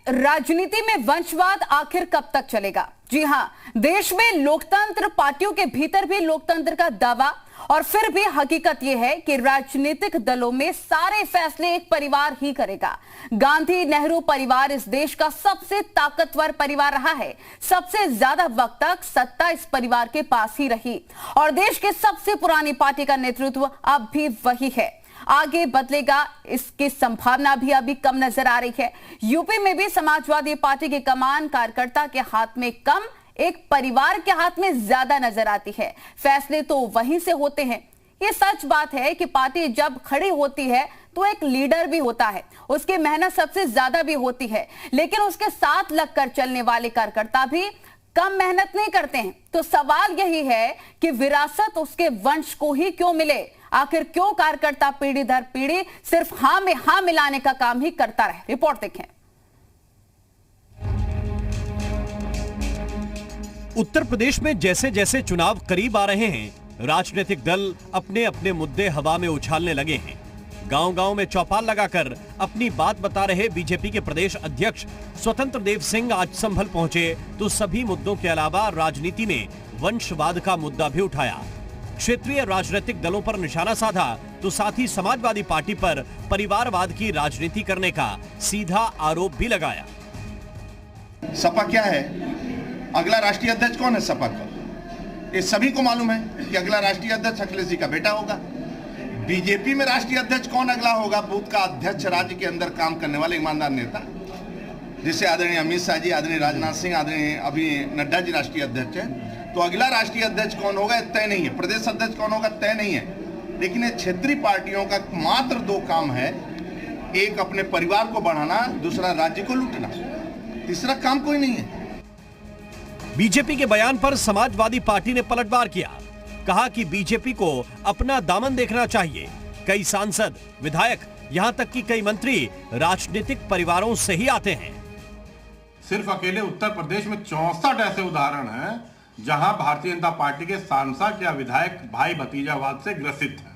राजनीति में वंशवाद आखिर कब तक चलेगा? जी हां, देश में लोकतंत्र, पार्टियों के भीतर भी लोकतंत्र का दावा, और फिर भी हकीकत यह है कि राजनीतिक दलों में सारे फैसले एक परिवार ही करेगा। गांधी नेहरू परिवार इस देश का सबसे ताकतवर परिवार रहा है। सबसे ज्यादा वक्त तक सत्ता इस परिवार के पास ही रही और देश के सबसे पुरानी पार्टी का नेतृत्व अब भी वही है। आगे बदलेगा इसकी संभावना भी अभी कम नजर आ रही है। यूपी में भी समाजवादी पार्टी की कमान कार्यकर्ता के हाथ में कम, एक परिवार के हाथ में ज्यादा नजर आती है। फैसले तो वहीं से होते हैं। ये सच बात है कि पार्टी जब खड़ी होती है तो एक लीडर भी होता है, उसकी मेहनत सबसे ज्यादा भी होती है, लेकिन उसके साथ लगकर चलने वाले कार्यकर्ता भी कम मेहनत नहीं करते हैं। तो सवाल यही है कि विरासत उसके वंश को ही क्यों मिले? आखिर क्यों कार्यकर्ता पीढ़ी दर पीढ़ी सिर्फ हां में हां मिलाने का काम ही करता रहे? रिपोर्ट देखें। उत्तर प्रदेश में जैसे जैसे चुनाव करीब आ रहे हैं, राजनीतिक दल अपने अपने मुद्दे हवा में उछालने लगे हैं। गांव-गांव में चौपाल लगाकर अपनी बात बता रहे बीजेपी के प्रदेश अध्यक्ष स्वतंत्र देव सिंह आज संभल पहुंचे तो सभी मुद्दों के अलावा राजनीति में वंशवाद का मुद्दा भी उठाया। क्षेत्रीय राजनीतिक दलों पर निशाना साधा तो साथ ही समाजवादी पार्टी पर परिवारवाद की राजनीति करने का सीधा आरोप भी लगाया। सपा क्या है? अगला राष्ट्रीय अध्यक्ष कौन है सपा का? ये सभी को मालूम है कि अगला राष्ट्रीय अध्यक्ष अखिलेश जी का बेटा होगा। बीजेपी में राष्ट्रीय अध्यक्ष कौन अगला होगा? बूथ का अध्यक्ष, राज्य के अंदर काम करने वाले ईमानदार नेता, जिसे आदरणीय अमित शाह जी, आदरणीय राजनाथ सिंह, आदरणीय अभी नड्डा जी राष्ट्रीय अध्यक्ष है। तो अगला राष्ट्रीय अध्यक्ष कौन होगा तय नहीं है, प्रदेश अध्यक्ष कौन होगा तय नहीं है। लेकिन ये क्षेत्रीय पार्टियों का मात्र दो काम है, एक अपने परिवार को बढ़ाना, दूसरा राज्य को लूटना, तीसरा काम कोई नहीं है। बीजेपी के बयान पर समाजवादी पार्टी ने पलटवार किया, कहा कि बीजेपी को अपना दामन देखना चाहिए। कई सांसद, विधायक, यहां तक कि कई मंत्री राजनीतिक परिवारों से ही आते हैं। सिर्फ अकेले उत्तर प्रदेश में 64 ऐसे उदाहरण हैं जहां भारतीय जनता पार्टी के सांसद या विधायक भाई भतीजावाद से ग्रसित हैं।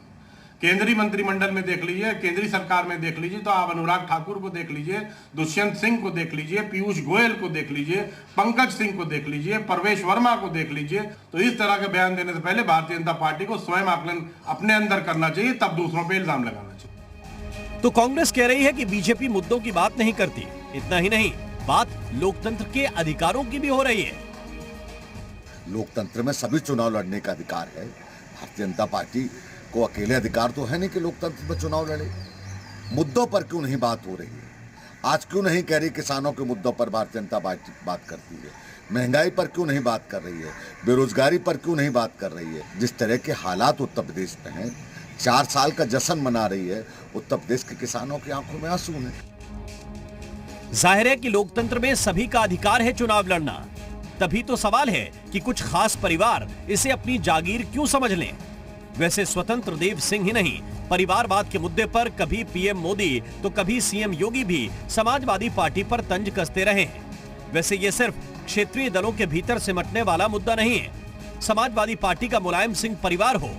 केंद्रीय मंत्रिमंडल में देख लीजिए, केंद्रीय सरकार में देख लीजिए तो आप अनुराग ठाकुर को देख लीजिए, दुष्यंत सिंह को देख लीजिए, पीयूष गोयल को देख लीजिए, पंकज सिंह को देख लीजिए, परवेश वर्मा को देख लीजिए। तो इस तरह के बयान देने से पहले भारतीय जनता पार्टी को स्वयं आकलन अपने अंदर करना चाहिए, तब दूसरों पर इल्जाम लगाना चाहिए। तो कांग्रेस कह रही है कि बीजेपी मुद्दों की बात नहीं करती। इतना ही नहीं, बात लोकतंत्र के अधिकारों की भी हो रही है। लोकतंत्र में सभी चुनाव लड़ने का अधिकार है। भारतीय जनता पार्टी को अकेले अधिकार तो है नहीं कि लोकतंत्र में चुनाव लड़े। मुद्दों पर क्यों नहीं बात हो रही है? आज क्यों नहीं कह रही किसानों के मुद्दों पर भारतीय जनता पार्टी बात करती है? महंगाई पर क्यों नहीं बात कर रही है? बेरोजगारी पर क्यों नहीं बात कर रही है? जिस तरह के हालात उत्तर प्रदेश में हैं, 4 साल का जश्न मना रही है, उत्तर प्रदेश के किसानों की आंखों में आंसू हैं। जाहिर है कि लोकतंत्र में सभी का अधिकार है चुनाव लड़ना। तभी तो सवाल है कि कुछ खास परिवार इसे अपनी जागीर क्यों समझ लें। वैसे स्वतंत्र देव सिंह ही नहीं, परिवारवाद के मुद्दे पर कभी पीएम मोदी तो कभी सीएम योगी भी समाजवादी पार्टी पर तंज कसते रहे हैं। वैसे ये सिर्फ क्षेत्रीय दलों के भीतर सिमटने वाला मुद्दा नहीं है। समाजवादी पार्टी का मुलायम सिंह परिवार हो,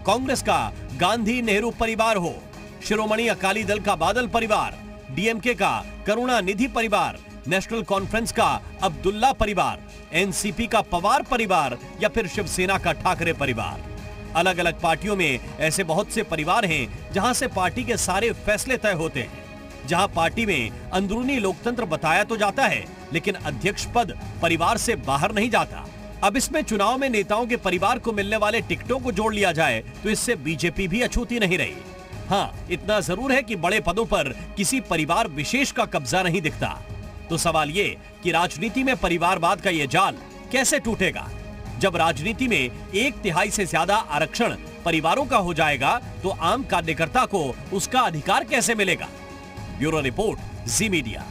कांग्रेस का गांधी नेहरू परिवार हो, शिरोमणि अकाली दल का बादल परिवार, डीएमके का करुणानिधि परिवार, नेशनल कॉन्फ्रेंस का अब्दुल्ला परिवार, एनसीपी का पवार परिवार या फिर शिवसेना का ठाकरे परिवार, अलग अलग पार्टियों में ऐसे बहुत से परिवार हैं जहां से पार्टी के सारे फैसले तय होते हैं, जहां पार्टी में अंदरूनी लोकतंत्र बताया तो जाता है, लेकिन अध्यक्ष पद परिवार से बाहर नहीं जाता। अब इसमें चुनाव में नेताओं के परिवार को मिलने वाले टिकटों को जोड़ लिया जाए तो इससे बीजेपी भी अछूती नहीं रही। हाँ, इतना जरूर है कि बड़े पदों पर किसी परिवार विशेष का कब्जा नहीं दिखता। तो सवाल ये कि राजनीति में परिवारवाद का ये जाल कैसे टूटेगा? जब राजनीति में 1/3 से ज्यादा आरक्षण परिवारों का हो जाएगा तो आम कार्यकर्ता को उसका अधिकार कैसे मिलेगा? ब्यूरो रिपोर्ट, जी मीडिया।